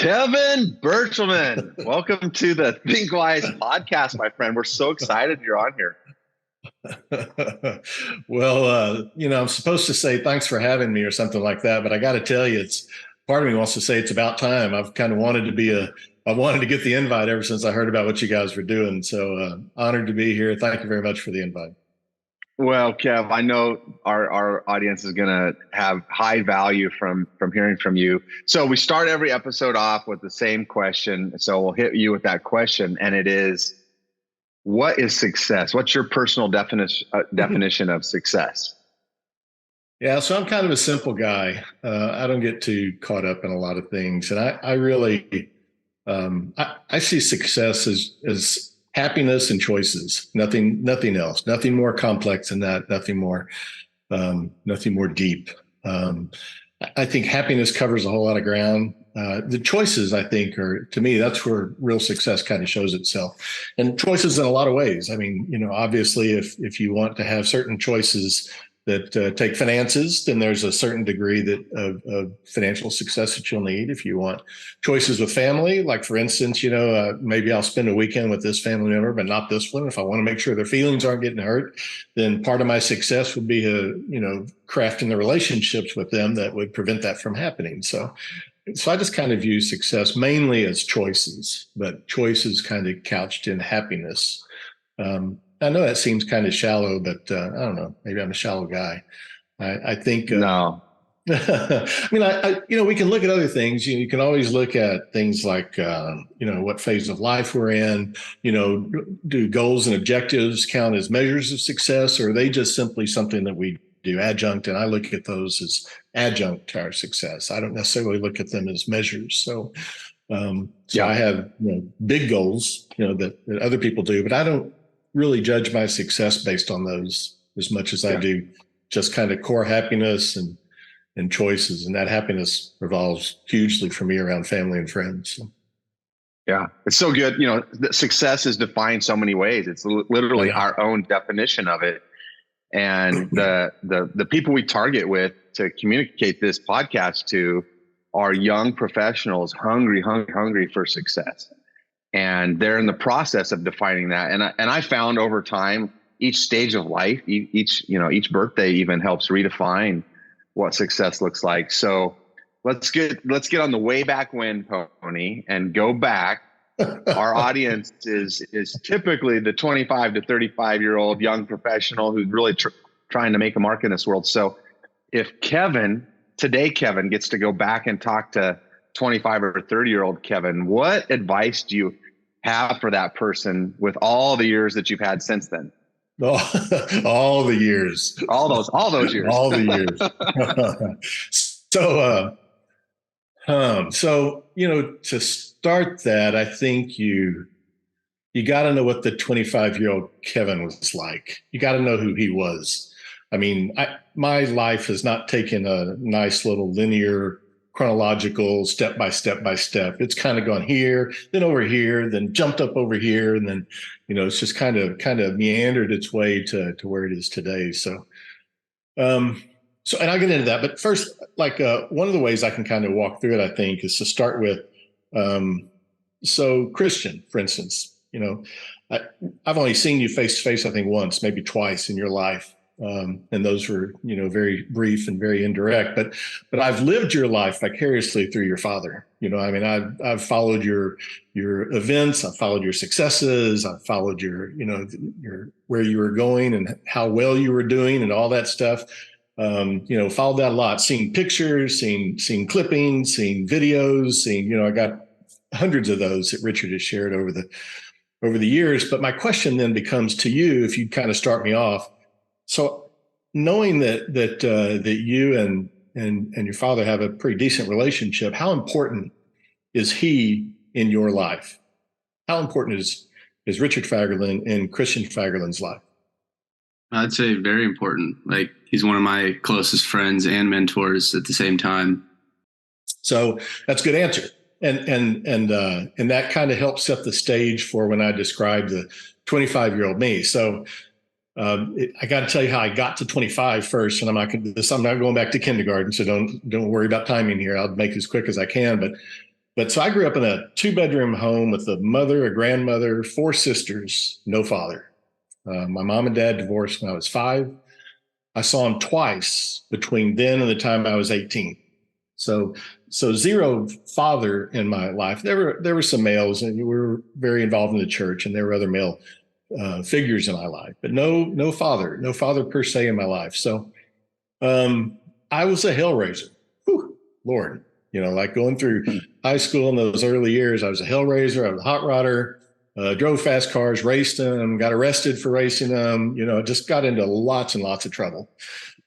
Kevin Berchelmann, welcome to the Think Wise podcast, my friend. We're so excited you're on here. I'm supposed to say thanks for having me or something like that, but I got to tell you, it's part of me wants to say it's about time. I've kind of I wanted to get the invite ever since I heard about what you guys were doing. So honored to be here. Thank you very much for the invite. Well, Kev, I know our audience is going to have high value from hearing from you. So we start every episode off with the same question. So we'll hit you with that question, and it is, what is success? What's your personal definition of success? Yeah, so I'm kind of a simple guy. I don't get too caught up in a lot of things, and I really I see success as happiness and choices. Nothing else. Nothing more complex than that. Nothing more deep. I think happiness covers a whole lot of ground. The choices, I think, are, to me, that's where real success kind of shows itself. And choices in a lot of ways. I mean, obviously, if you want to have certain choices that take finances, then there's a certain degree of financial success that you'll need. If you want choices with family, like for instance, maybe I'll spend a weekend with this family member, but not this one. If I want to make sure their feelings aren't getting hurt, then part of my success would be crafting the relationships with them that would prevent that from happening. So I just kind of view success mainly as choices, but choices kind of couched in happiness. I know that seems kind of shallow, but I don't know. Maybe I'm a shallow guy. I think no. I mean, we can look at other things. You can always look at things like, what phase of life we're in. Do goals and objectives count as measures of success, or are they just simply something that we do adjunct? And I look at those as adjunct to our success. I don't necessarily look at them as measures. So I have big goals, that other people do, but I don't really judge my success based on those as much as I do just kind of core happiness and choices. And that happiness revolves hugely for me around family and friends. So. Yeah, it's so good. Success is defined so many ways. It's literally our own definition of it. And the people we target with to communicate this podcast to are young professionals hungry for success. And they're in the process of defining that. And I found over time, each stage of life, each birthday even helps redefine what success looks like. So let's get on the way back when, Pony, and go back. Our audience is typically the 25 to 35-year-old young professional who's really trying to make a mark in this world. So if Kevin gets to go back and talk to 25 or 30-year-old Kevin, what advice do you have for that person with all the years that you've had since then? All the years. All those years. All the years. To start that, I think you got to know what the 25-year-old Kevin was like. You got to know who he was. I mean, my life has not taken a nice little linear chronological step by step. It's kind of gone here, then over here, then jumped up over here. And then, it's just kind of meandered its way to where it is today. So, and I'll get into that. But first, one of the ways I can kind of walk through it, I think, is to start with, Christian, for instance, I've only seen you face to face, I think once, maybe twice in your life. And those were, very brief and very indirect, but I've lived your life vicariously through your father. I've followed your events. I've followed your successes. I've followed your where you were going and how well you were doing and all that stuff. Followed that a lot, seen pictures, seen clippings, seen videos, I got hundreds of those that Richard has shared over the years. But my question then becomes to you, if you'd kind of start me off. So knowing that you and your father have a pretty decent relationship, how important is he in your life? How important is Richard Fagerlund in Christian Fagerlund's life? I'd say very important. Like, he's one of my closest friends and mentors at the same time. So that's a good answer. And that kind of helps set the stage for when I describe the 25-year-old me. So I got to tell you how I got to 25 first, and I'm not going back to kindergarten, so don't worry about timing here. I'll make it as quick as I can. But But so I grew up in a 2-bedroom home with a mother, a grandmother, 4 sisters, no father. My mom and dad divorced when I was 5. I saw them twice between then and the time I was 18. So, so zero father in my life. There were some males, and we were very involved in the church, and there were other male figures in my life, but no father per se in my life. So I was a hellraiser. Whew, Lord, like going through high school in those early years, I was a hellraiser. I was a hot rodder, drove fast cars, raced them, got arrested for racing them. Just got into lots and lots of trouble.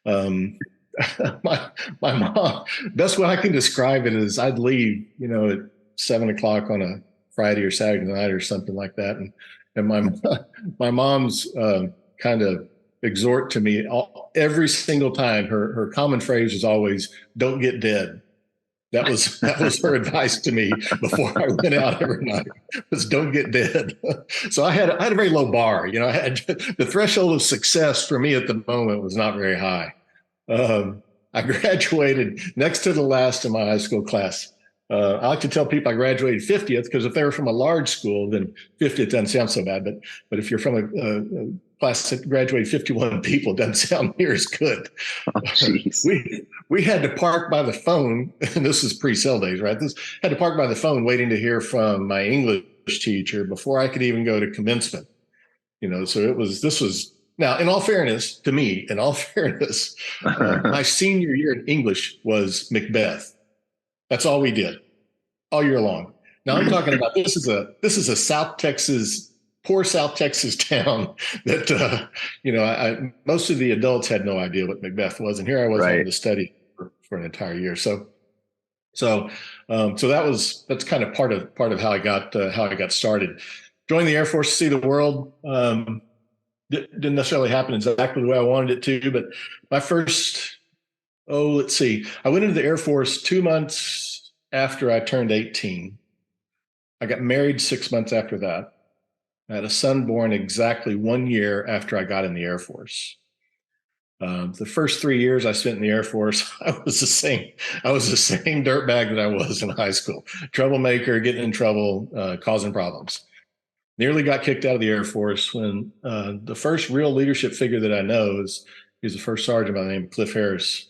My mom, best way I can describe it is I'd leave, at 7 o'clock on a Friday or Saturday night or something like that, and my mom's kind of exhort to me every single time. Her common phrase was always, "Don't get dead." That was her advice to me before I went out every night, was don't get dead. So I had a very low bar. I had the threshold of success for me at the moment was not very high. I graduated next to the last in my high school class. I like to tell people I graduated 50th, because if they were from a large school, then 50th doesn't sound so bad. But if you're from a class that graduated 51 people, it doesn't sound near as good. Oh, we had to park by the phone, and this is pre-cell days, right? Had to park by the phone waiting to hear from my English teacher before I could even go to commencement. So this was now, in all fairness to me, my senior year in English was Macbeth. That's all we did all year long. Now I'm talking about this is a South Texas, poor South Texas town that most of the adults had no idea what Macbeth was, and here I was having to study for an entire year. So that's kind of part of how I got started. Joined the Air Force to see the world. Didn't necessarily happen exactly the way I wanted it to, but my first, let's see, I went into the Air Force 2 months after I turned 18. I got married 6 months after that. I had a son born exactly 1 year after I got in the Air Force. The first 3 years I spent in the Air Force, I was the same dirtbag that I was in high school. Troublemaker, getting in trouble, causing problems. Nearly got kicked out of the Air Force when the first real leadership figure that I know he's the first sergeant by the name of Cliff Harris.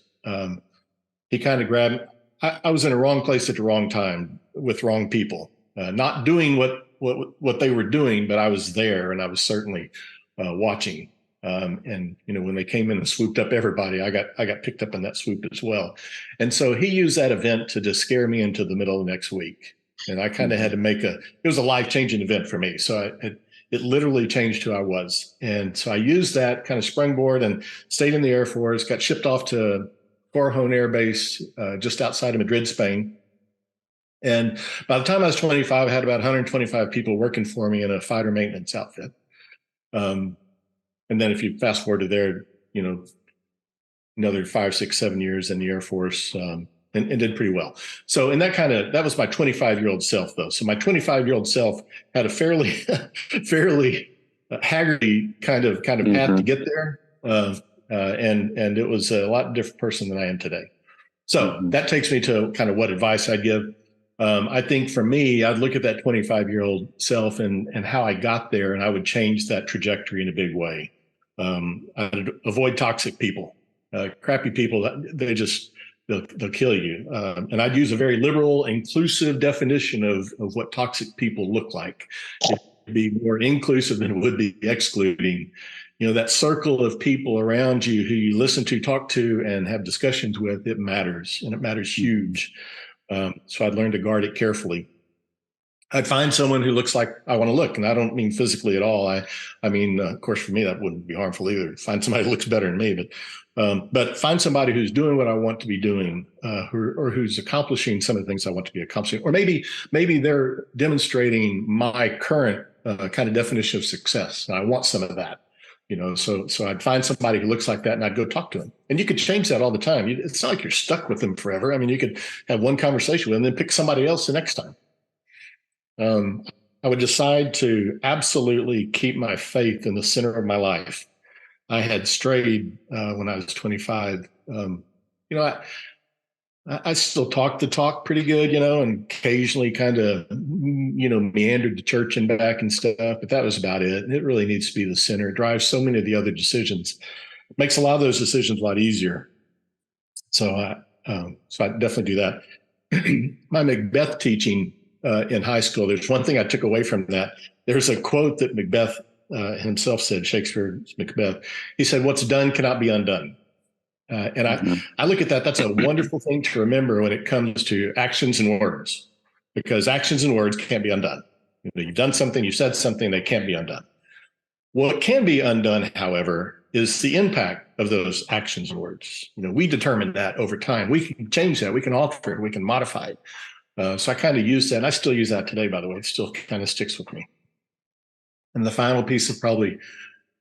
He kind of grabbed. I was in the wrong place at the wrong time with wrong people, not doing what they were doing, but I was there, and I was certainly watching. And when they came in and swooped up everybody, I got picked up in that swoop as well. And so he used that event to just scare me into the middle of next week. And I kind of had to it was a life-changing event for me. So it literally changed who I was. And so I used that kind of springboard and stayed in the Air Force, got shipped off to Torrejon Air Base just outside of Madrid, Spain. And by the time I was 25, I had about 125 people working for me in a fighter maintenance outfit. And then if you fast forward to there, another 5, 6, 7 years in the Air Force, and did pretty well. So that was my 25-year-old self, though. So my 25-year-old self had a fairly haggardy kind of path to get there. And it was a lot different person than I am today. So that takes me to kind of what advice I'd give. I think for me, I'd look at that 25-year-old self and how I got there, and I would change that trajectory in a big way. I'd avoid toxic people, crappy people. They'll kill you. And I'd use a very liberal, inclusive definition of what toxic people look like. It'd be more inclusive than it would be excluding. That circle of people around you who you listen to, talk to, and have discussions with, it matters, and it matters huge. So I'd learn to guard it carefully. I'd find someone who looks like I want to look, and I don't mean physically at all. I mean, of course, for me, that wouldn't be harmful either. Find somebody who looks better than me, but find somebody who's doing what I want to be doing, or who's accomplishing some of the things I want to be accomplishing, or maybe they're demonstrating my current kind of definition of success, and I want some of that. So I'd find somebody who looks like that, and I'd go talk to them. And you could change that all the time. It's not like you're stuck with them forever. I mean, you could have one conversation with them, and then pick somebody else the next time. I would decide to absolutely keep my faith in the center of my life. I had strayed when I was 25. I still talk the talk pretty good, and occasionally kind of, meandered to church and back and stuff, but that was about it. It really needs to be the center. It drives so many of the other decisions. It makes a lot of those decisions a lot easier. So I definitely do that. My Macbeth teaching in high school, there's one thing I took away from that. There's a quote that Macbeth himself said, Shakespeare's Macbeth. He said, "What's done cannot be undone." And I look at that. That's a wonderful thing to remember when it comes to actions and words, because actions and words can't be undone. You've done something, you said something, they can't be undone. What can be undone, however, is the impact of those actions and words. We determine that over time. We can change that. We can alter it. We can modify it. So I kind of use that. And I still use that today, by the way. It still kind of sticks with me. And the final piece of probably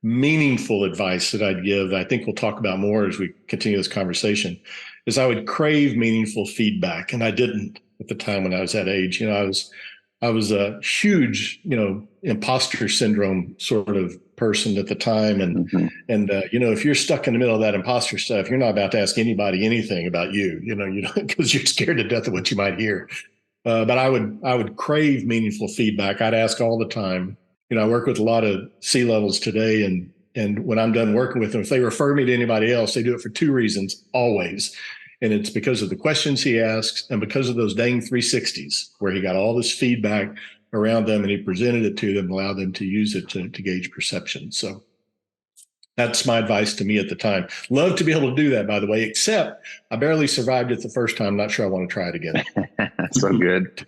meaningful advice that I'd give, I think we'll talk about more as we continue this conversation, is I would crave meaningful feedback. And I didn't at the time when I was that age. I was a huge, imposter syndrome sort of person at the time. And, if you're stuck in the middle of that imposter stuff, you're not about to ask anybody anything about you, because you're scared to death of what you might hear. But I would crave meaningful feedback. I'd ask all the time. I work with a lot of C-levels today, and when I'm done working with them, if they refer me to anybody else, they do it for two reasons, always. And it's because of the questions he asks and because of those dang 360s where he got all this feedback around them and he presented it to them, allowed them to use it to gauge perception. So that's my advice to me at the time. Love to be able to do that, by the way, except I barely survived it the first time. Not sure I want to try it again. So good.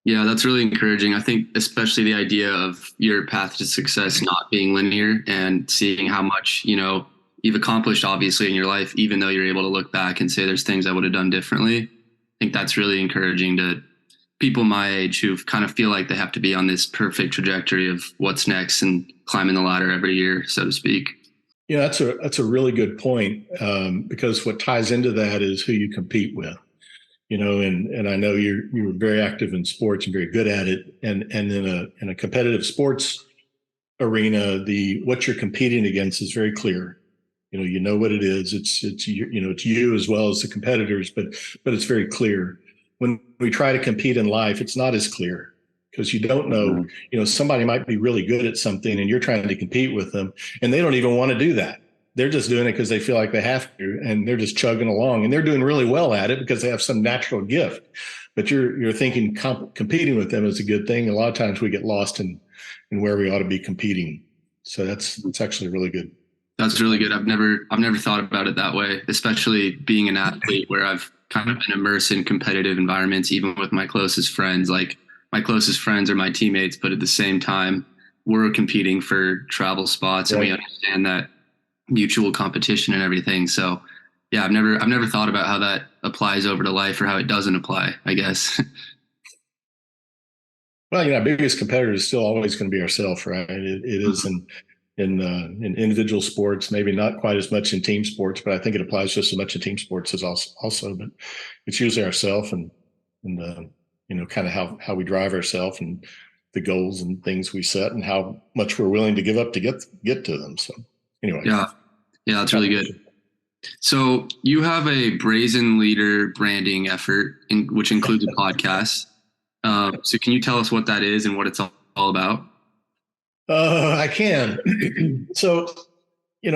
Yeah, that's really encouraging. I think especially the idea of your path to success not being linear and seeing how much, you've accomplished obviously in your life, even though you're able to look back and say there's things I would have done differently. I think that's really encouraging to people my age who kind of feel like they have to be on this perfect trajectory of what's next and climbing the ladder every year, so to speak. Yeah, that's a really good point, because what ties into that is who you compete with. And I know you were very active in sports and very good at it. And in a competitive sports arena, what you're competing against is very clear. You know what it is. It's you as well as the competitors, but it's very clear. When we try to compete in life, it's not as clear because you don't know. Somebody might be really good at something and you're trying to compete with them, and they don't even want to do that. They're just doing it because they feel like they have to, and they're just chugging along, and they're doing really well at it because they have some natural gift. But you're thinking competing with them is a good thing. A lot of times we get lost in where we ought to be competing. So that's actually really good. That's really good. I've never thought about it that way, especially being an athlete where I've kind of been immersed in competitive environments, even with my closest friends. Like my closest friends are my teammates, but at the same time, we're competing for travel spots, and we understand that mutual competition and everything. So yeah, I've never thought about how that applies over to life or how it doesn't apply, I guess. Well, our biggest competitor is still always going to be ourselves, right? It is in individual sports, maybe not quite as much in team sports, but I think it applies just as much in team sports as also, but it's usually ourselves and kind of how we drive ourselves and the goals and things we set and how much we're willing to give up to get to them. So anyway. Yeah, that's really good. So you have a Brazen Leader branding effort, which includes a podcast. So can you tell us what that is and what it's all about? I can. So, a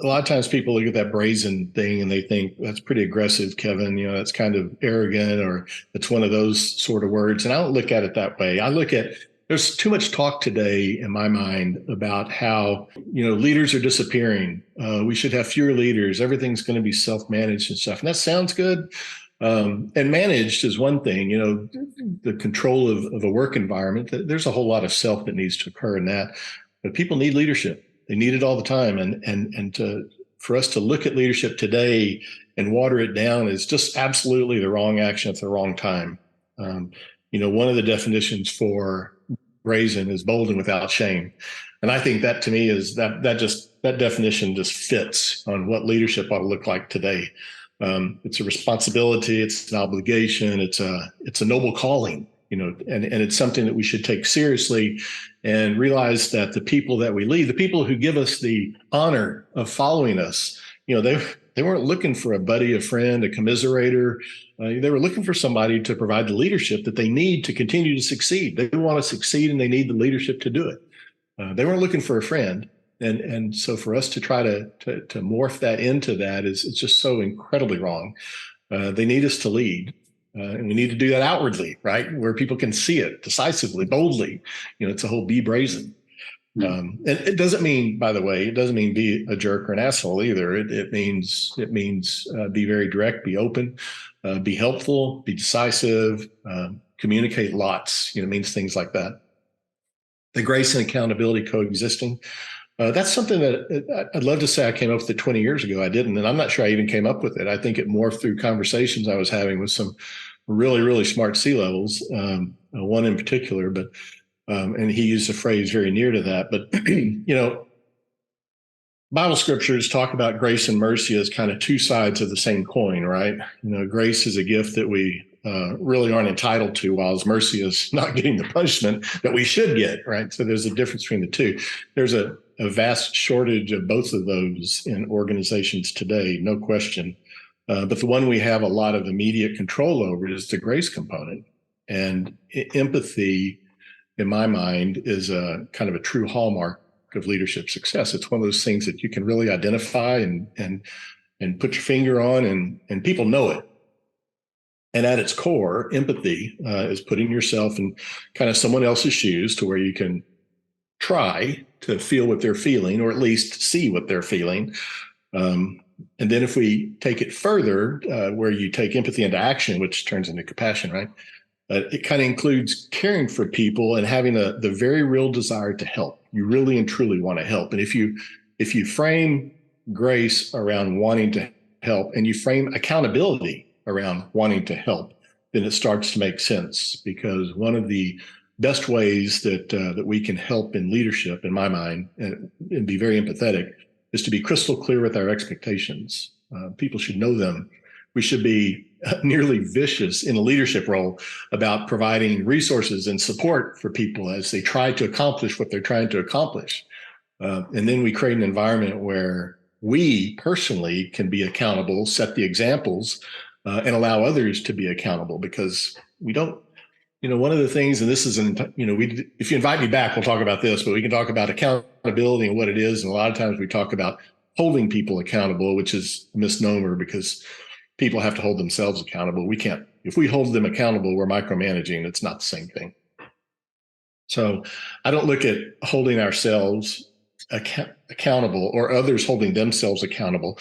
lot of times people look at that brazen thing and they think that's pretty aggressive, Kevin. That's kind of arrogant, or it's one of those sort of words. And I don't look at it that way. I look at there's too much talk today in my mind about how, leaders are disappearing. We should have fewer leaders. Everything's going to be self-managed and stuff. And that sounds good. And managed is one thing, the control of a work environment. There's a whole lot of self that needs to occur in that. But people need leadership. They need it all the time. And for us to look at leadership today and water it down is just absolutely the wrong action at the wrong time. One of the definitions for brazen is bold and without shame. And I think that to me is that definition just fits on what leadership ought to look like today. It's a responsibility, it's an obligation, it's a noble calling, and it's something that we should take seriously and realize that the people that we lead, the people who give us the honor of following us, They weren't looking for a buddy, a friend, a commiserator. They were looking for somebody to provide the leadership that they need to continue to succeed. They want to succeed and they need the leadership to do it. They weren't looking for a friend. And so for us to try to morph that into that is it's just so incredibly wrong. They need us to lead. And we need to do that outwardly, right? Where people can see it decisively, boldly. It's a whole be brazen. And it doesn't mean, by the way, it doesn't mean be a jerk or an asshole either. It means be very direct, be open, be helpful, be decisive, communicate lots. It means things like that. The grace and accountability coexisting. That's something that I'd love to say I came up with it 20 years ago. I didn't, and I'm not sure I even came up with it. I think it morphed through conversations I was having with some really, really smart C-levels, one in particular, and he used a phrase very near to that. But, Bible scriptures talk about grace and mercy as kind of two sides of the same coin, right? Grace is a gift that we really aren't entitled to, while mercy is not getting the punishment that we should get, right? So there's a difference between the two. There's a vast shortage of both of those in organizations today, no question. But the one we have a lot of immediate control over is the grace component. And empathy, in my mind, is a kind of a true hallmark of leadership success. It's one of those things that you can really identify and put your finger on, and people know it. And at its core, empathy is putting yourself in kind of someone else's shoes to where you can try to feel what they're feeling, or at least see what they're feeling. And then if we take it further, where you take empathy into action, which turns into compassion, right? It kind of includes caring for people and having the very real desire to help. You really and truly want to help. And if you frame grace around wanting to help, and you frame accountability around wanting to help, then it starts to make sense. Because one of the best ways that we can help in leadership, in my mind, and be very empathetic, is to be crystal clear with our expectations. People should know them. We should be nearly vicious in a leadership role about providing resources and support for people as they try to accomplish what they're trying to accomplish. And then we create an environment where we personally can be accountable, set the examples, and allow others to be accountable. Because we don't, one of the things, and this isn't, if you invite me back, we'll talk about this, but we can talk about accountability and what it is. And a lot of times we talk about holding people accountable, which is a misnomer, because people have to hold themselves accountable. We can't, if we hold them accountable, we're micromanaging. It's not the same thing. So I don't look at holding ourselves accountable or others holding themselves accountable.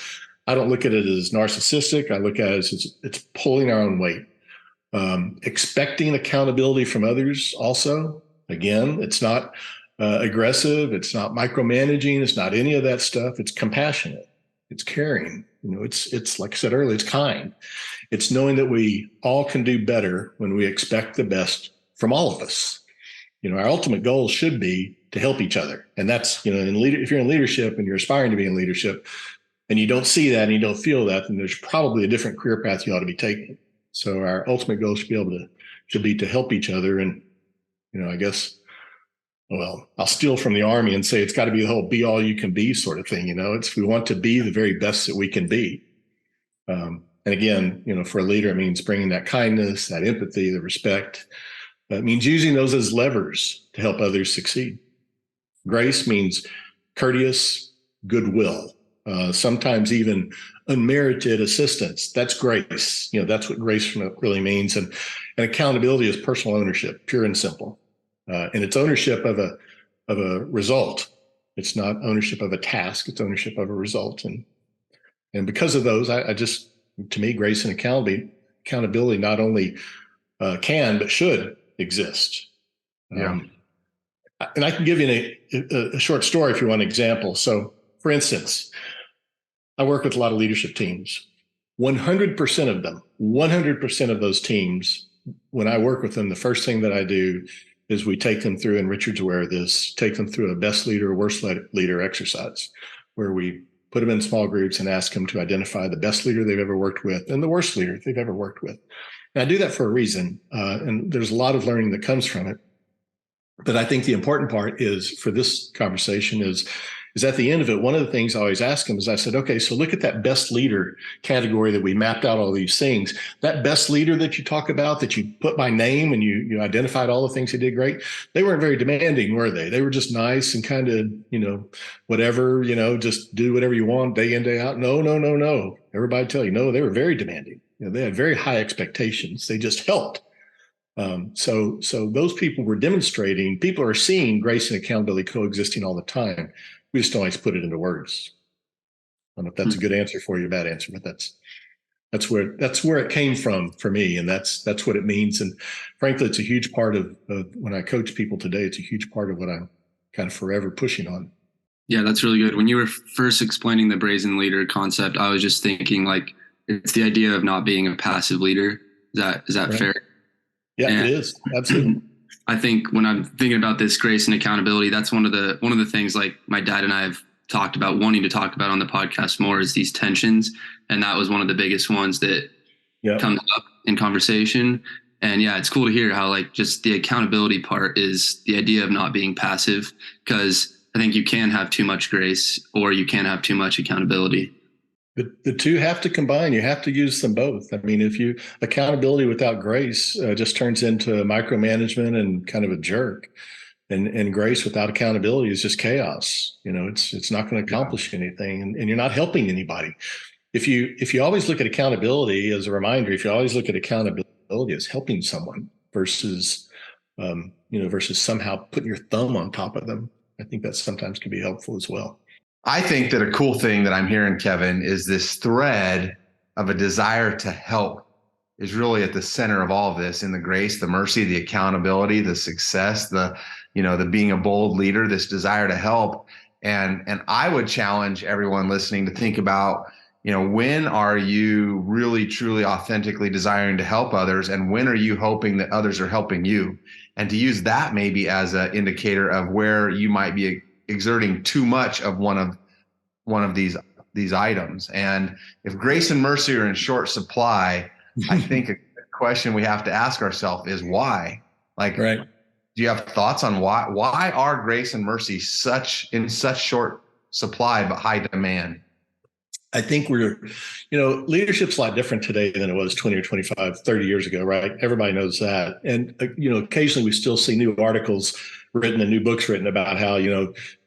I don't look at it as narcissistic. I look at it as it's pulling our own weight. Expecting accountability from others also, again, it's not aggressive. It's not micromanaging. It's not any of that stuff. It's compassionate. It's caring. It's like I said earlier, it's kind. It's knowing that we all can do better when we expect the best from all of us. Our ultimate goal should be to help each other. And that's, if you're in leadership and you're aspiring to be in leadership and you don't see that and you don't feel that, then there's probably a different career path you ought to be taking. So our ultimate goal should be to help each other. And, I guess, well, I'll steal from the Army and say it's got to be the whole be all you can be sort of thing. We want to be the very best that we can be. And again, for a leader, it means bringing that kindness, that empathy, the respect. It means using those as levers to help others succeed. Grace means courteous goodwill, sometimes even unmerited assistance. That's grace. That's what grace really means. And accountability is personal ownership, pure and simple. And it's ownership of a result. It's not ownership of a task. It's ownership of a result. And because of those, to me, grace and accountability not only can but should exist. Yeah. And I can give you a short story if you want an example. So, for instance, I work with a lot of leadership teams. 100% of them, 100% of those teams, when I work with them, the first thing that I do is we take them through, and Richard's aware of this, take them through a best leader, worst leader exercise, where we put them in small groups and ask them to identify the best leader they've ever worked with and the worst leader they've ever worked with. And I do that for a reason, and there's a lot of learning that comes from it. But I think the important part is, for this conversation, is at the end of it, one of the things I always ask them is I said, okay, so look at that best leader category that we mapped out all these things. That best leader that you talk about, that you put by name and you identified all the things he did great, they weren't very demanding, were they? They were just nice and kind of, whatever, just do whatever you want day in, day out. No, no, no, no. Everybody tell you, no, they were very demanding. They had very high expectations. They just helped. So those people were demonstrating, people are seeing grace and accountability coexisting all the time. We just don't always put it into words. I don't know if that's a good answer for you, a bad answer, but that's where it came from for me. And that's what it means. And frankly, it's a huge part of when I coach people today, it's a huge part of what I'm kind of forever pushing on. Yeah, that's really good. When you were first explaining the brazen leader concept, I was just thinking like, it's the idea of not being a passive leader. Is that right? Fair? Yeah, and it is. Absolutely. I think when I'm thinking about this grace and accountability, that's one of the things like my dad and I have talked about, wanting to talk about on the podcast more, is these tensions. And that was one of the biggest ones that comes up in conversation. And yeah, it's cool to hear how like just the accountability part is the idea of not being passive, because I think you can have too much grace or you can have too much accountability. The two have to combine. You have to use them both. I mean, accountability without grace just turns into micromanagement and kind of a jerk. And grace without accountability is just chaos. It's not going to accomplish anything, and you're not helping anybody. If you always look at accountability as a reminder, if you always look at accountability as helping someone versus somehow putting your thumb on top of them, I think that sometimes can be helpful as well. I think that a cool thing that I'm hearing, Kevin, is this thread of a desire to help is really at the center of all of this, in the grace, the mercy, the accountability, the success, the being a bold leader, this desire to help. And I would challenge everyone listening to think about, when are you really, truly, authentically desiring to help others? And when are you hoping that others are helping you? And to use that maybe as an indicator of where you might be exerting too much of one of these items. And if grace and mercy are in short supply, I think a question we have to ask ourselves is why? Like, right. Do you have thoughts on why are grace and mercy in such short supply but high demand? I think leadership's a lot different today than it was 20 or 25, 30 years ago, right? Everybody knows that. And, occasionally we still see new articles written and new books written about how,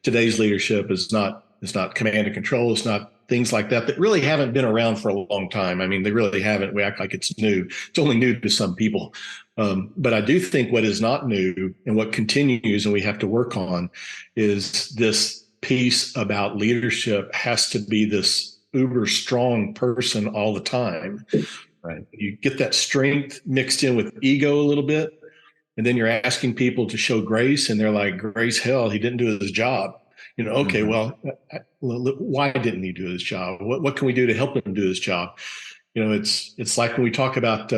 today's leadership is not command and control. It's not things like that really haven't been around for a long time. I mean, they really haven't. We act like it's new. It's only new to some people. But I do think what is not new and what continues and we have to work on is this piece about leadership has to be this uber strong person all the time, right? You get that strength mixed in with ego a little bit, and then you're asking people to show grace, and they're like, "Grace, hell, he didn't do his job." Okay, well, why didn't he do his job? What can we do to help him do his job? It's like when we talk about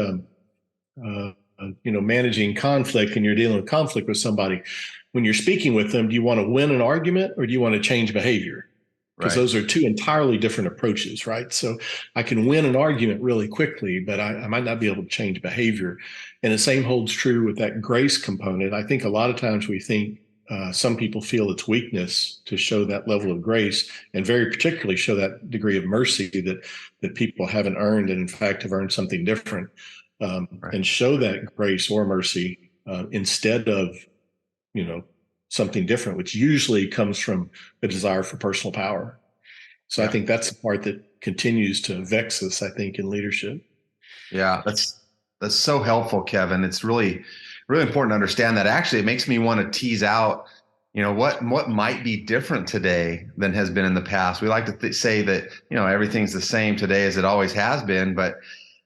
managing conflict, and you're dealing with conflict with somebody. When you're speaking with them, do you want to win an argument or do you want to change behavior? Because those are two entirely different approaches, right? So I can win an argument really quickly, but I might not be able to change behavior. And the same holds true with that grace component. I think a lot of times we think some people feel it's weakness to show that level of grace, and very particularly show that degree of mercy that people haven't earned, and in fact have earned something different, and show that grace or mercy instead of, something different, which usually comes from a desire for personal power. So I think that's the part that continues to vex us, I think, in leadership. Yeah, that's so helpful, Kevin. It's really, really important to understand that. Actually, it makes me want to tease out, what might be different today than has been in the past. We like to say that, everything's the same today as it always has been. But,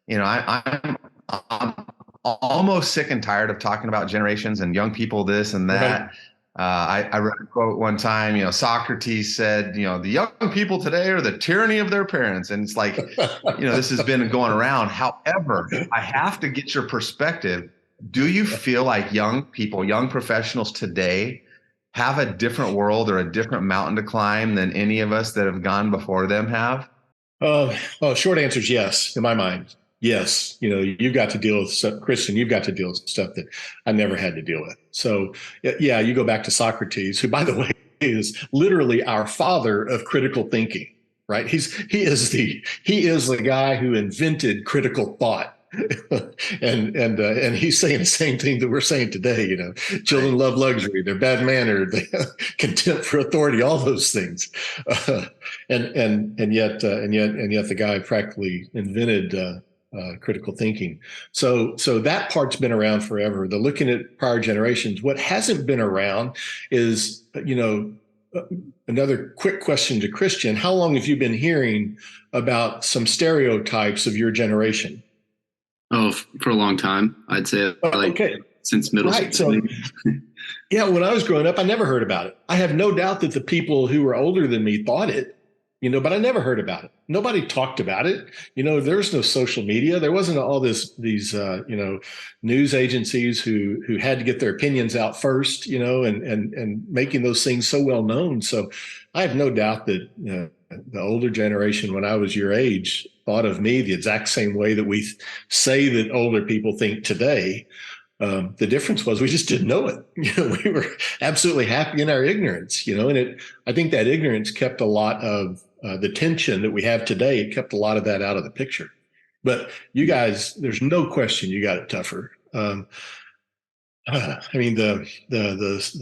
I'm almost sick and tired of talking about generations and young people, this and that. Right. I read a quote one time, Socrates said, the young people today are the tyranny of their parents. And it's like, this has been going around. However, I have to get your perspective. Do you feel like young people, young professionals today have a different world or a different mountain to climb than any of us that have gone before them have? Short answer is yes, in my mind. Yes, you've got to deal with stuff, Christian, you've got to deal with stuff that I never had to deal with. So yeah, you go back to Socrates, who, by the way, is literally our father of critical thinking, right? He is the guy who invented critical thought. and he's saying the same thing that we're saying today. Children love luxury, they're bad mannered, they contempt for authority, all those things. And yet the guy practically invented critical thinking. So that part's been around forever. The looking at prior generations. What hasn't been around is, another quick question to Christian: how long have you been hearing about some stereotypes of your generation? Oh, for a long time. I'd say since middle school. So, yeah, when I was growing up, I never heard about it. I have no doubt that the people who were older than me thought it, but I never heard about it. Nobody talked about it. There's no social media. There wasn't all these news agencies who had to get their opinions out first, and making those things so well known. So I have no doubt that the older generation, when I was your age, thought of me the exact same way that we say that older people think today. The difference was we just didn't know it. We were absolutely happy in our ignorance, and I think that ignorance kept a lot of the tension that we have today. It kept a lot of that out of the picture. But you guys, there's no question you got it tougher. The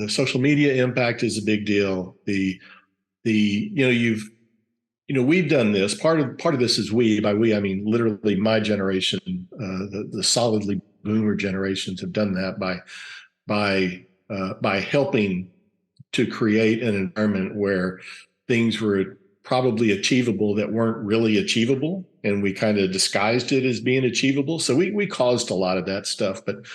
social media impact is a big deal. We've done this. Part of this is we. By we, I mean literally my generation. The solidly boomer generations have done that by helping to create an environment where things were probably achievable that weren't really achievable, and we kind of disguised it as being achievable. So we caused a lot of that stuff. But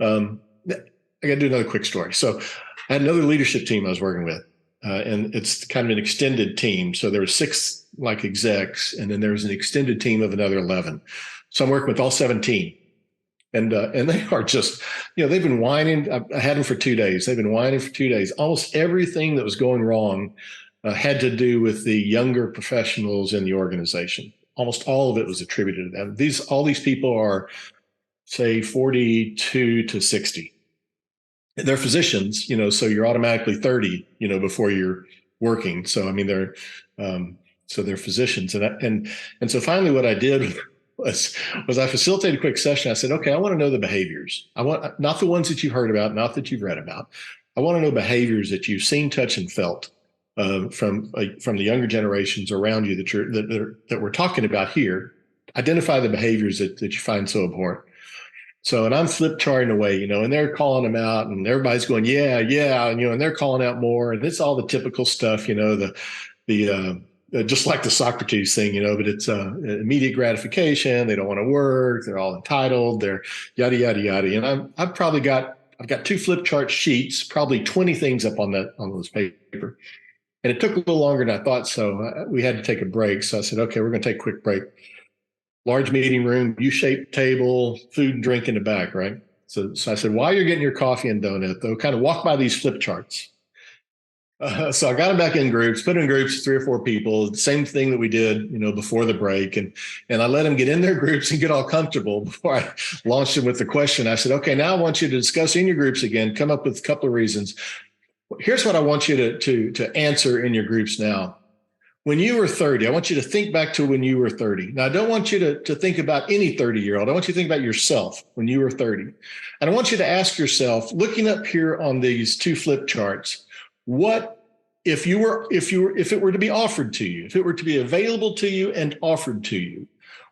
I got to do another quick story. So I had another leadership team I was working with. And it's kind of an extended team. So there were 6 like execs, and then there was an extended team of another 11. So I'm working with all 17. And they are just, they've been whining. I had them for 2 days. They've been whining for 2 days. Almost everything that was going wrong had to do with the younger professionals in the organization. Almost all of it was attributed to them. All these people are, say, 42 to 60. They're physicians, so you're automatically 30, before you're working. So, I mean, they're physicians. And so finally what I did was I facilitated a quick session. I said, okay, I want to know the behaviors. I want, not the ones that you've heard about, not that you've read about. I want to know behaviors that you've seen, touched, and felt from the younger generations around you that we're talking about here. Identify the behaviors that you find so abhorrent. So, and I'm flip charting away, and they're calling them out, and everybody's going, yeah, and they're calling out more, and it's all the typical stuff, just like the Socrates thing, but it's immediate gratification. They don't want to work. They're all entitled. They're yada yada yada. And I've got 2 flip chart sheets, probably 20 things up on those paper, and it took a little longer than I thought. So we had to take a break. So I said, okay, we're going to take a quick break. Large meeting room, U-shaped table, food and drink in the back, right? So I said, while you're getting your coffee and donut, though, kind of walk by these flip charts. So I got them back in groups, put them in groups, 3 or 4 people, same thing that we did, before the break. And I let them get in their groups and get all comfortable before I launched them with the question. I said, okay, now I want you to discuss in your groups again, come up with a couple of reasons. Here's what I want you to answer in your groups now. When you were 30, I want you to think back to when you were 30. Now, I don't want you to think about any 30-year-old. I want you to think about yourself when you were 30. And I want you to ask yourself, looking up here on these 2 flip charts, what if it were to be offered to you, if it were to be available to you and offered to you,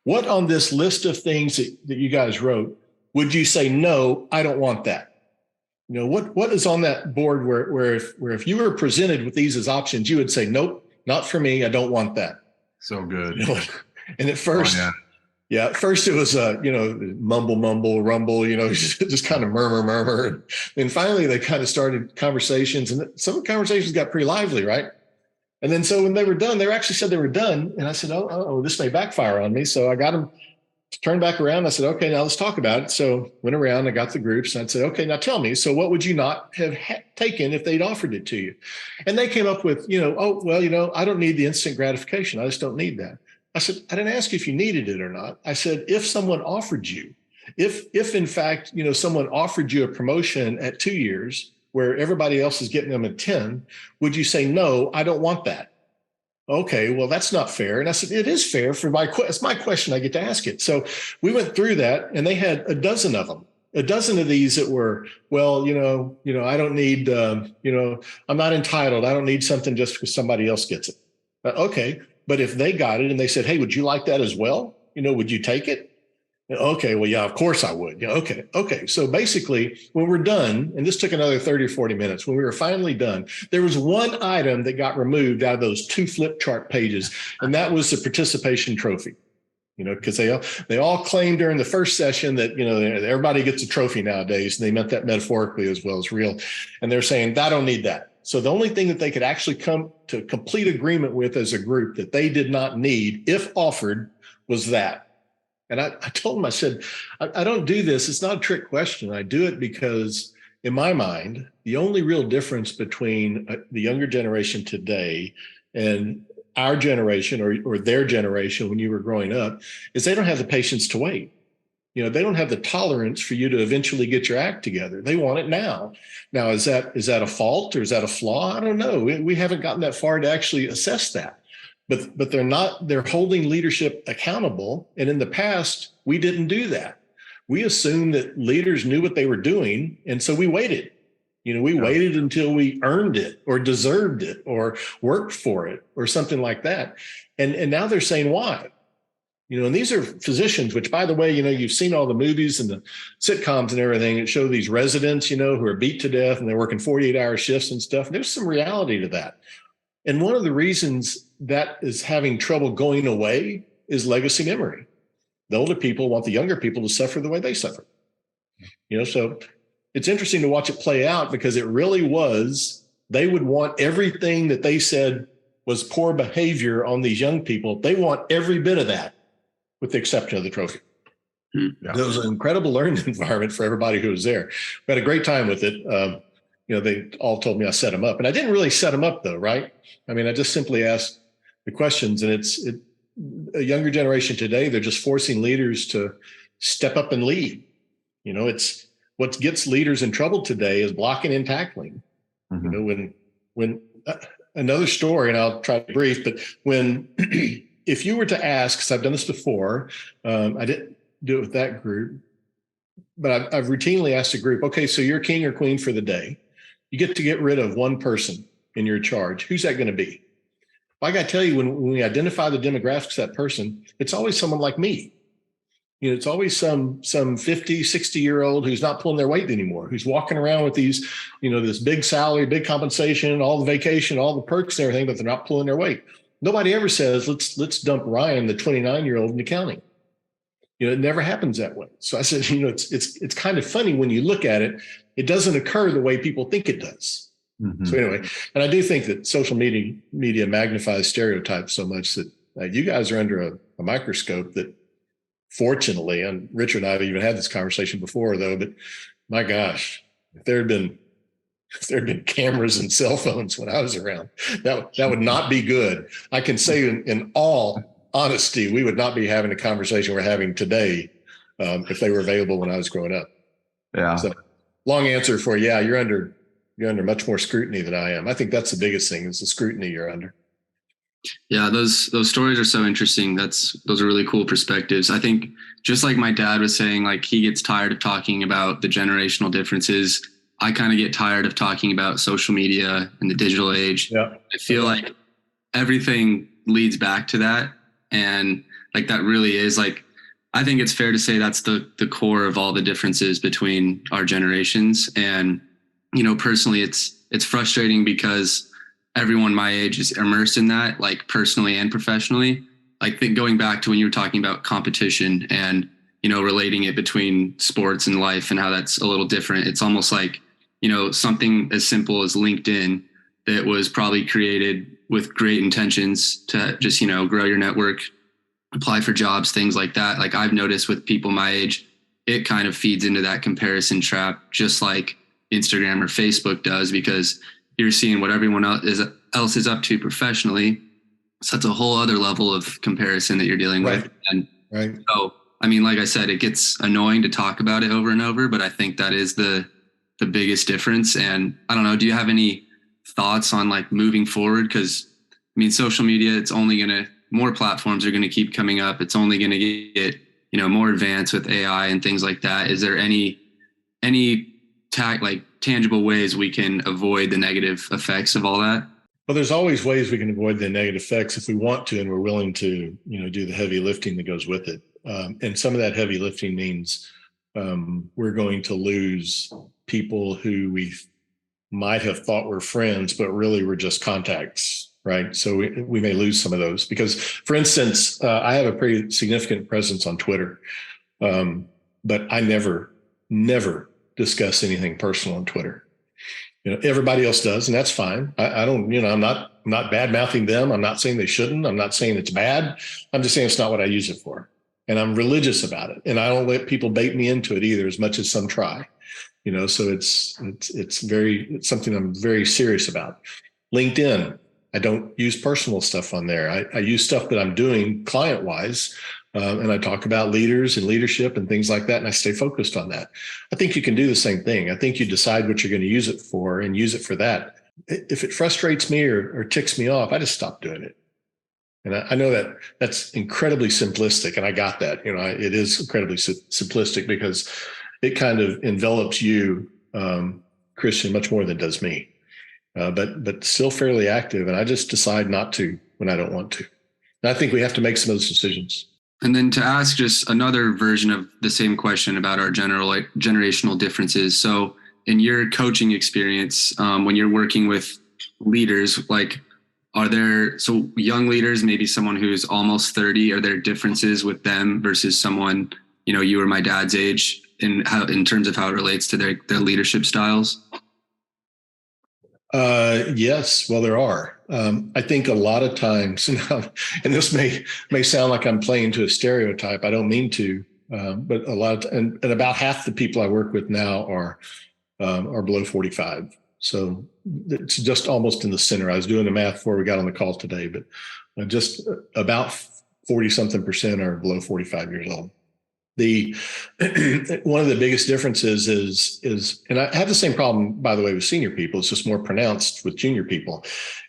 what on this list of things that you guys wrote would you say, no, I don't want that? What is on that board where if you were presented with these as options, you would say, nope, not for me. I don't want that. So good. And at first, at first it was, mumble, rumble, just kind of murmur. And finally they kind of started conversations, and some conversations got pretty lively, right? And then so when they were done, they actually said they were done. And I said, oh, this may backfire on me. So I got them to turn back around. I said, okay, now let's talk about it. So went around, I got the groups, and I said, okay, now tell me, so what would you not have taken if they'd offered it to you? And they came up with, I don't need the instant gratification. I just don't need that. I said, I didn't ask you if you needed it or not. I said, if someone offered you, if in fact, someone offered you a promotion at 2 years, where everybody else is getting them a 10, would you say, no, I don't want that? Okay, well, that's not fair. And I said, it is fair for it's my question. I get to ask it. So we went through that, and they had a dozen of them. A dozen of these that were, well, I don't need, I'm not entitled. I don't need something just because somebody else gets it. Okay, but if they got it and they said, hey, would you like that as well? Would you take it? Okay, well, yeah, of course I would. Okay. So basically, when we're done, and this took another 30 or 40 minutes, when we were finally done, there was one item that got removed out of those 2 flip chart pages, and that was the participation trophy. Because they all claimed during the first session that, everybody gets a trophy nowadays, and they meant that metaphorically as well as real. And they're saying, I don't need that. So the only thing that they could actually come to complete agreement with as a group that they did not need, if offered, was that. And I told them, I said, I don't do this. It's not a trick question. I do it because, in my mind, the only real difference between the younger generation today and our generation or their generation when you were growing up is they don't have the patience to wait. They don't have the tolerance for you to eventually get your act together. They want it now. Now, is that a fault or is that a flaw? I don't know. We haven't gotten that far to actually assess that. But they're holding leadership accountable. And in the past, we didn't do that. We assumed that leaders knew what they were doing. And so we waited. We waited until we earned it or deserved it or worked for it or something like that. And now they're saying why? And these are physicians, which, by the way, you've seen all the movies and the sitcoms and everything that show these residents, who are beat to death and they're working 48-hour shifts and stuff. There's some reality to that. And one of the reasons that is having trouble going away is legacy memory. The older people want the younger people to suffer the way they suffer. So it's interesting to watch it play out because it really was, they would want everything that they said was poor behavior on these young people. They want every bit of that with the exception of the trophy. Yeah. It was an incredible learning environment for everybody who was there. We had a great time with it. They all told me I set them up, and I didn't really set them up though, right? I mean, I just simply asked the questions, and it's a younger generation today. They're just forcing leaders to step up and lead. It's what gets leaders in trouble today is blocking and tackling. Mm-hmm. When another story, and I'll try to be brief, but when if you were to ask, because I've done this before, I didn't do it with that group, but I've routinely asked a group, okay, so you're king or queen for the day. You get to get rid of one person in your charge. Who's that going to be? I got to tell you, when we identify the demographics of that person, it's always someone like me. It's always some 50, 60-year-old who's not pulling their weight anymore, who's walking around with these, this big salary, big compensation, all the vacation, all the perks and everything, but they're not pulling their weight. Nobody ever says, let's dump Ryan, the 29-year-old, into counting. It never happens that way. So I said, it's kind of funny when you look at it. It doesn't occur the way people think it does. Mm-hmm. So anyway, and I do think that social media magnifies stereotypes so much that you guys are under a microscope that, fortunately, and Richard and I have even had this conversation before, though, but my gosh, if there had been cameras and cell phones when I was around, that would not be good. I can say in all honesty, we would not be having a conversation we're having today if they were available when I was growing up. Yeah. So long answer for, yeah, you're under much more scrutiny than I am. I think that's the biggest thing is the scrutiny you're under. Yeah, those stories are so interesting. Those are really cool perspectives. I think just like my dad was saying, like he gets tired of talking about the generational differences. I kind of get tired of talking about social media and the digital age. Yeah. I feel like everything leads back to that. And like that really is like, I think it's fair to say that's the core of all the differences between our generations. And, personally, it's frustrating because everyone my age is immersed in that, like personally and professionally. Like going back to when you were talking about competition and, relating it between sports and life and how that's a little different. It's almost like, something as simple as LinkedIn that was probably created with great intentions to just, grow your network, apply for jobs, things like that. Like I've noticed with people my age, it kind of feeds into that comparison trap, just like Instagram or Facebook does, because you're seeing what everyone else is up to professionally. So that's a whole other level of comparison that you're dealing with. And so, I mean, like I said, it gets annoying to talk about it over and over, but I think that is the the biggest difference. And I don't know, do you have any thoughts on like moving forward? Because I mean, social media, it's only more platforms are going to keep coming up. It's only going to get, more advanced with AI and things like that. Is there any tangible ways we can avoid the negative effects of all that? Well, there's always ways we can avoid the negative effects if we want to, and we're willing to, do the heavy lifting that goes with it. And some of that heavy lifting means we're going to lose people who we might have thought were friends, but really were just contacts, right? So we may lose some of those because, for instance, I have a pretty significant presence on Twitter, but I never discuss anything personal on Twitter. Everybody else does, and that's fine. I don't, I'm not bad mouthing them. I'm not saying they shouldn't. I'm not saying it's bad. I'm just saying it's not what I use it for. And I'm religious about it. And I don't let people bait me into it either, as much as some try. So it's something I'm very serious about. LinkedIn, I don't use personal stuff on there. I use stuff that I'm doing client-wise. And I talk about leaders and leadership and things like that. And I stay focused on that. I think you can do the same thing. I think you decide what you're going to use it for and use it for that. If it frustrates me or ticks me off, I just stop doing it. And I know that that's incredibly simplistic. And I got that, it is incredibly simplistic because it kind of envelops you, Christian, much more than it does me, but still fairly active. And I just decide not to when I don't want to. And I think we have to make some of those decisions. And then to ask just another version of the same question about our generational differences. So in your coaching experience, when you're working with leaders, so young leaders, maybe someone who's almost 30, are there differences with them versus someone, you or my dad's age in terms of how it relates to their leadership styles? Yes, well, there are. I think a lot of times, and this may sound like I'm playing to a stereotype. I don't mean to, but and about half the people I work with now are below 45. So it's just almost in the center. I was doing the math before we got on the call today, but just about 40-something% are below 45 years old. One of the biggest differences is, and I have the same problem, by the way, with senior people. It's just more pronounced with junior people.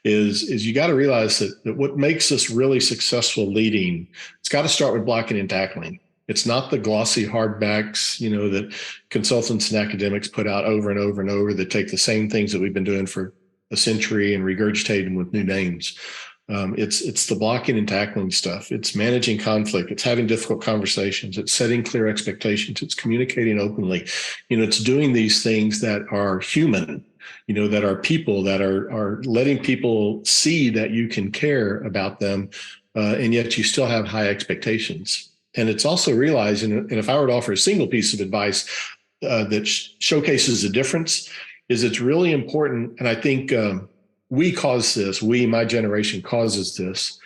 Is you got to realize that what makes us really successful leading, it's got to start with blocking and tackling. It's not the glossy hardbacks, that consultants and academics put out over and over and over that take the same things that we've been doing for a century and regurgitate them with new names. It's the blocking and tackling stuff. It's managing conflict. It's having difficult conversations. It's setting clear expectations. It's communicating openly. It's doing these things that are human, that are people, that are letting people see that you can care about them, and yet you still have high expectations. And it's also realizing, and if I were to offer a single piece of advice that showcases the difference, is it's really important. And I think my generation causes this.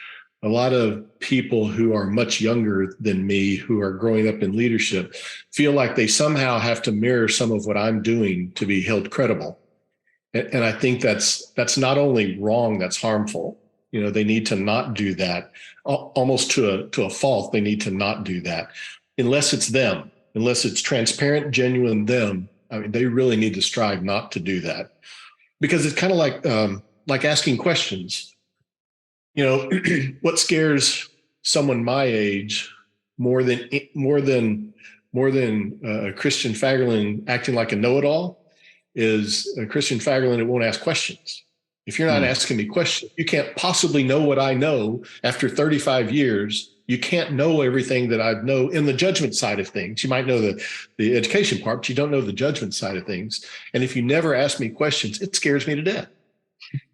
A lot of people who are much younger than me, who are growing up in leadership, feel like they somehow have to mirror some of what I'm doing to be held credible. And I think that's not only wrong, that's harmful. They need to not do that. Almost to a fault, they need to not do that. Unless it's them, unless it's transparent, genuine them. I mean, they really need to strive not to do that. Because it's kind of like asking questions. What scares someone my age more than Christian Fagerlin acting like a know-it-all is a Christian Fagerlin that won't ask questions. If you're not asking me questions, you can't possibly know what I know after 35 years. You can't know everything that I know in the judgment side of things. You might know the education part, but you don't know the judgment side of things. And if you never ask me questions, it scares me to death.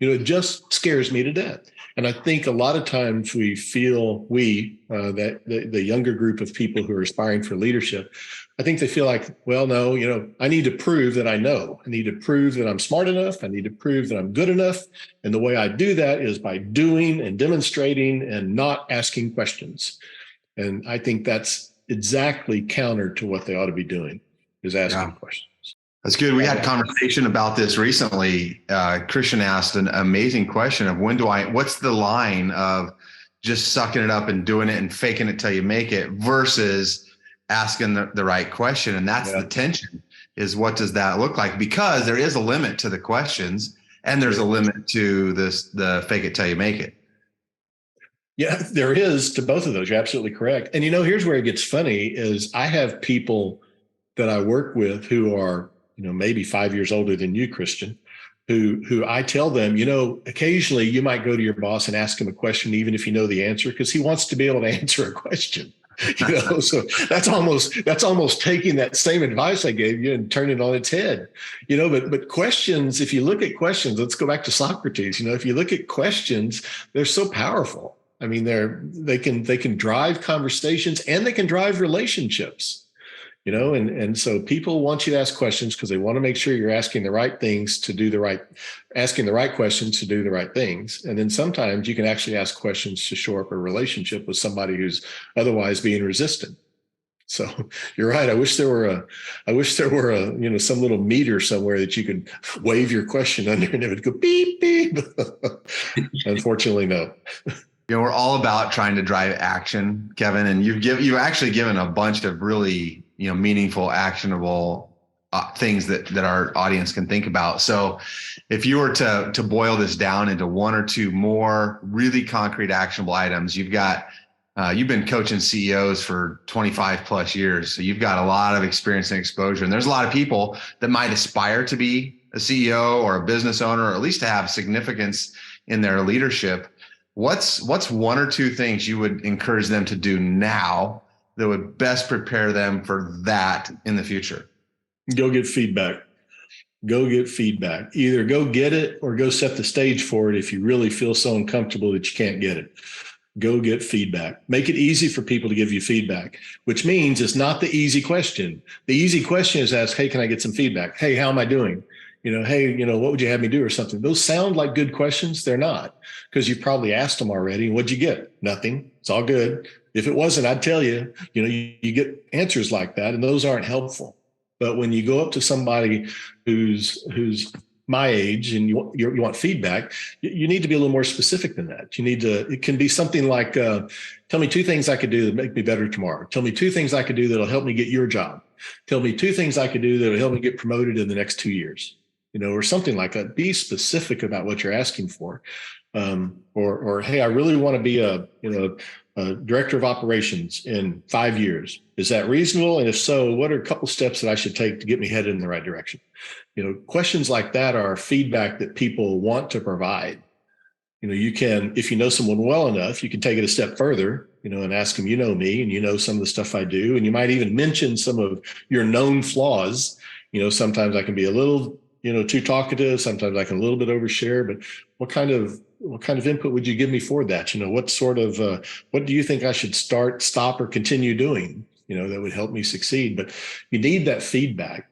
It just scares me to death. And I think a lot of times we feel that the younger group of people who are aspiring for leadership, I think they feel like, well, no, I need to prove that I know. I need to prove that I'm smart enough. I need to prove that I'm good enough. And the way I do that is by doing and demonstrating and not asking questions. And I think that's exactly counter to what they ought to be doing, is asking questions. That's good. We had a conversation about this recently. Christian asked an amazing question of what's the line of just sucking it up and doing it and faking it till you make it versus asking the right question. And that's the tension. is what does that look like? Because there is a limit to the questions, and there's a limit to the fake it till you make it. Yeah, there is to both of those. You're absolutely correct. And here's where it gets funny is I have people that I work with who are, maybe 5 years older than you, Christian, who I tell them, occasionally you might go to your boss and ask him a question, even if you know the answer, because he wants to be able to answer a question. So that's almost taking that same advice I gave you and turning it on its head. But questions, if you look at questions, let's go back to Socrates. If you look at questions, they're so powerful. I mean, they can drive conversations and they can drive relationships. And so people want you to ask questions because they want to make sure you're asking the right things asking the right questions to do the right things. And then sometimes you can actually ask questions to shore up a relationship with somebody who's otherwise being resistant. So you're right. I wish there were a some little meter somewhere that you could wave your question under and it would go beep, beep. Unfortunately, no. We're all about trying to drive action, Kevin, and you've actually given a bunch of really, meaningful, actionable things that our audience can think about. So if you were to boil this down into one or two more really concrete, actionable items, you've been coaching CEOs for 25 plus years. So you've got a lot of experience and exposure. And there's a lot of people that might aspire to be a CEO or a business owner, or at least to have significance in their leadership. What's one or two things you would encourage them to do now that would best prepare them for that in the future? Go get feedback. Either go get it or go set the stage for it if you really feel so uncomfortable that you can't get it. Go get feedback. Make it easy for people to give you feedback, which means it's not the easy question. The easy question is ask, hey, can I get some feedback? Hey, how am I doing? Hey, what would you have me do or something? Those sound like good questions. They're not, because you've probably asked them already. What'd you get? Nothing. It's all good. If it wasn't, I'd tell you, you get answers like that, and those aren't helpful. But when you go up to somebody who's my age and you want feedback, you need to be a little more specific than that. It can be something like, tell me two things I could do that make me better tomorrow. Tell me two things I could do that'll help me get your job. Tell me two things I could do that'll help me get promoted in the next 2 years. Or something like that. Be specific about what you're asking for. Or hey, I really want to be a director of operations in 5 years. Is that reasonable? And if so, what are a couple steps that I should take to get me headed in the right direction? Questions like that are feedback that people want to provide. You can, if you know someone well enough, you can take it a step further, and ask them, me and some of the stuff I do. And you might even mention some of your known flaws. Sometimes I can be a little too talkative. Sometimes I can a little bit overshare, but what kind of input would you give me for that? What sort of, what do you think I should stop, or continue doing, that would help me succeed? But you need that feedback.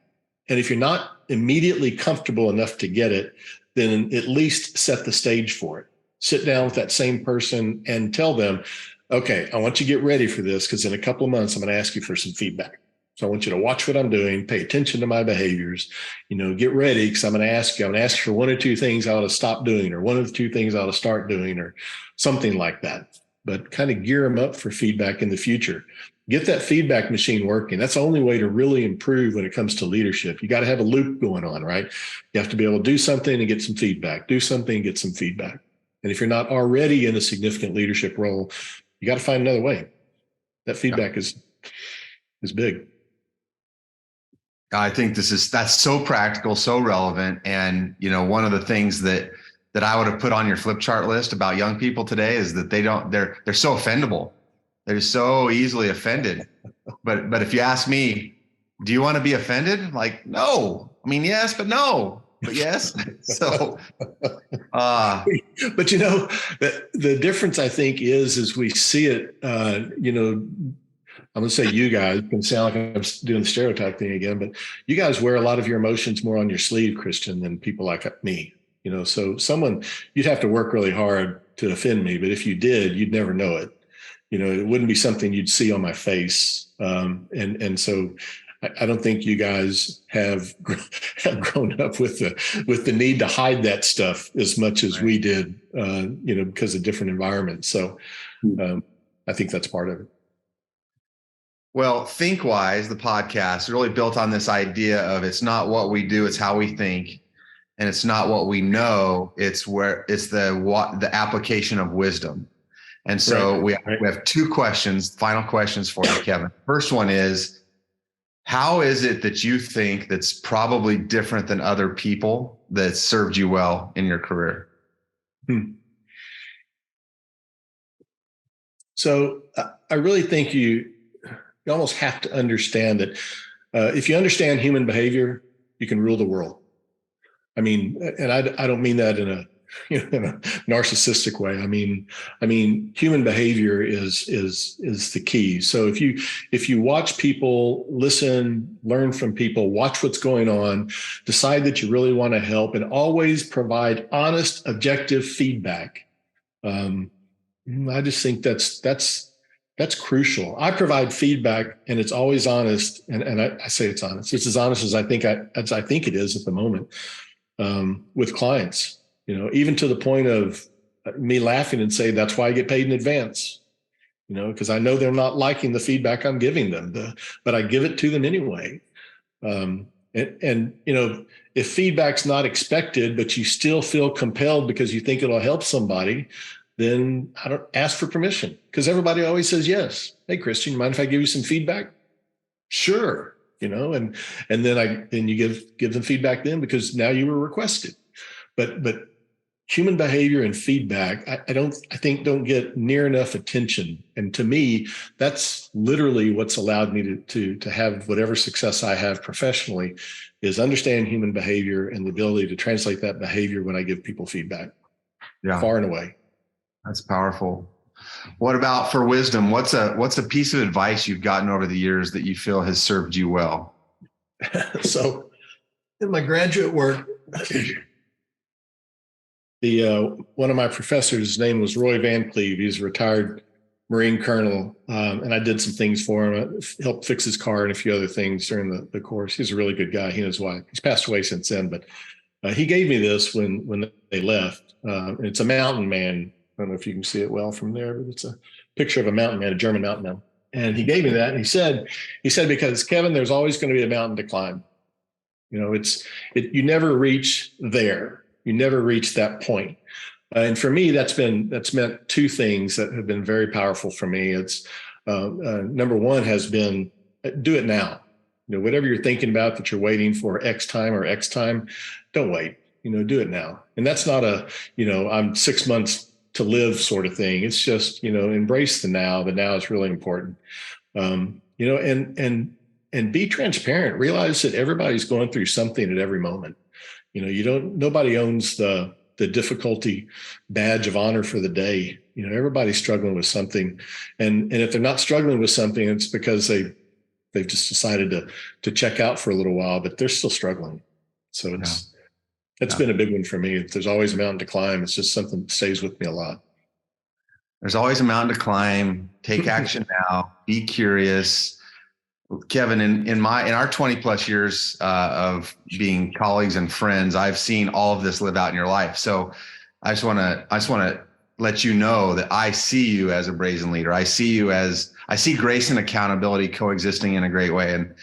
And if you're not immediately comfortable enough to get it, then at least set the stage for it. Sit down with that same person and tell them, okay, I want you to get ready for this, because in a couple of months, I'm going to ask you for some feedback. So I want you to watch what I'm doing, pay attention to my behaviors, get ready, because I'm going to ask you for one or two things I ought to stop doing, or one of the two things I ought to start doing, or something like that. But kind of gear them up for feedback in the future. Get that feedback machine working. That's the only way to really improve when it comes to leadership. You got to have a loop going on, right? You have to be able to do something and get some feedback, do something and get some feedback. And if you're not already in a significant leadership role, you got to find another way. That feedback is big. I think that's so practical, so relevant. And, one of the things that I would have put on your flip chart list about young people today is that they're so offendable. They're so easily offended. But if you ask me, do you want to be offended? Like, no. I mean, yes, but no. But yes. So, but the difference I think is we see it, I'm going to say you guys, it can sound like I'm doing the stereotype thing again, but you guys wear a lot of your emotions more on your sleeve, Christian, than people like me. So you'd have to work really hard to offend me, but if you did, you'd never know it. It wouldn't be something you'd see on my face. And so I don't think you guys have grown up with the need to hide that stuff as much as we did, because of different environments. So I think that's part of it. Well, ThinkWise, the podcast, is really built on this idea of it's not what we do, it's how we think. And it's not what we know, it's the application of wisdom. And so we have two questions, final questions for you, Kevin. First one is, how is it that you think that's probably different than other people that served you well in your career? So I really think you almost have to understand that if you understand human behavior, you can rule the world. I mean, and I don't mean that in a narcissistic way. I mean, human behavior is the key. So if you watch people, listen, learn from people, watch what's going on, decide that you really want to help, and always provide honest, objective feedback. I just think that's crucial. I provide feedback, and it's always honest, and I say it's honest. It's as honest as I think it is at the moment. With clients, even to the point of me laughing and say, that's why I get paid in advance, because I know they're not liking the feedback I'm giving them, but I give it to them anyway. And if feedback's not expected, but you still feel compelled because you think it'll help somebody, then I don't ask for permission, because everybody always says yes. Hey, Christian, mind if I give you some feedback? Sure. And then you give them feedback then, because now you were requested. But human behavior and feedback, I think don't get near enough attention. And to me, that's literally what's allowed me to have whatever success I have professionally, is understand human behavior and the ability to translate that behavior when I give people feedback. Yeah. Far and away. That's powerful. What about for wisdom? What's a piece of advice you've gotten over the years that you feel has served you well? So in my graduate work, one of my professors, his name was Roy Van Cleve. He's a retired Marine colonel. And I did some things for him. I helped fix his car and a few other things during the course. He's a really good guy. He and his wife. He's passed away since then, but he gave me this when they left. And it's a mountain man. I don't know if you can see it well from there, but it's a picture of a mountain man, a German mountain man. And he gave me that. And he said, because Kevin, there's always going to be a mountain to climb. You never reach there. You never reach that point. And for me, that's meant two things that have been very powerful for me. It's number one has been, do it now. Whatever you're thinking about that you're waiting for X time, don't wait, do it now. And that's not I'm 6 months to live sort of thing. It's just, embrace the now. The now is really important. And be transparent. Realize that everybody's going through something at every moment. Nobody owns the difficulty badge of honor for the day. Everybody's struggling with something. And if they're not struggling with something, it's because they've just decided to check out for a little while, but they're still struggling. So it's been a big one for me. There's always a mountain to climb. It's just something that stays with me a lot. There's always a mountain to climb. Take action now. Be curious. Kevin, in our 20 plus years of being colleagues and friends, I've seen all of this live out in your life. So I just want to let you know that I see you as a brazen leader. I see grace and accountability coexisting in a great way. And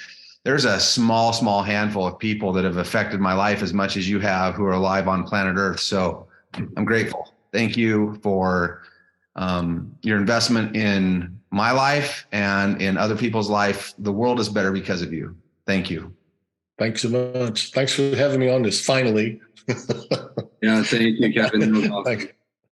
there's a small handful of people that have affected my life as much as you have who are alive on planet Earth. So I'm grateful. Thank you for your investment in my life and in other people's life. The world is better because of you. Thank you. Thanks so much. Thanks for having me on this finally. Yeah, thank you, Kevin. Thanks.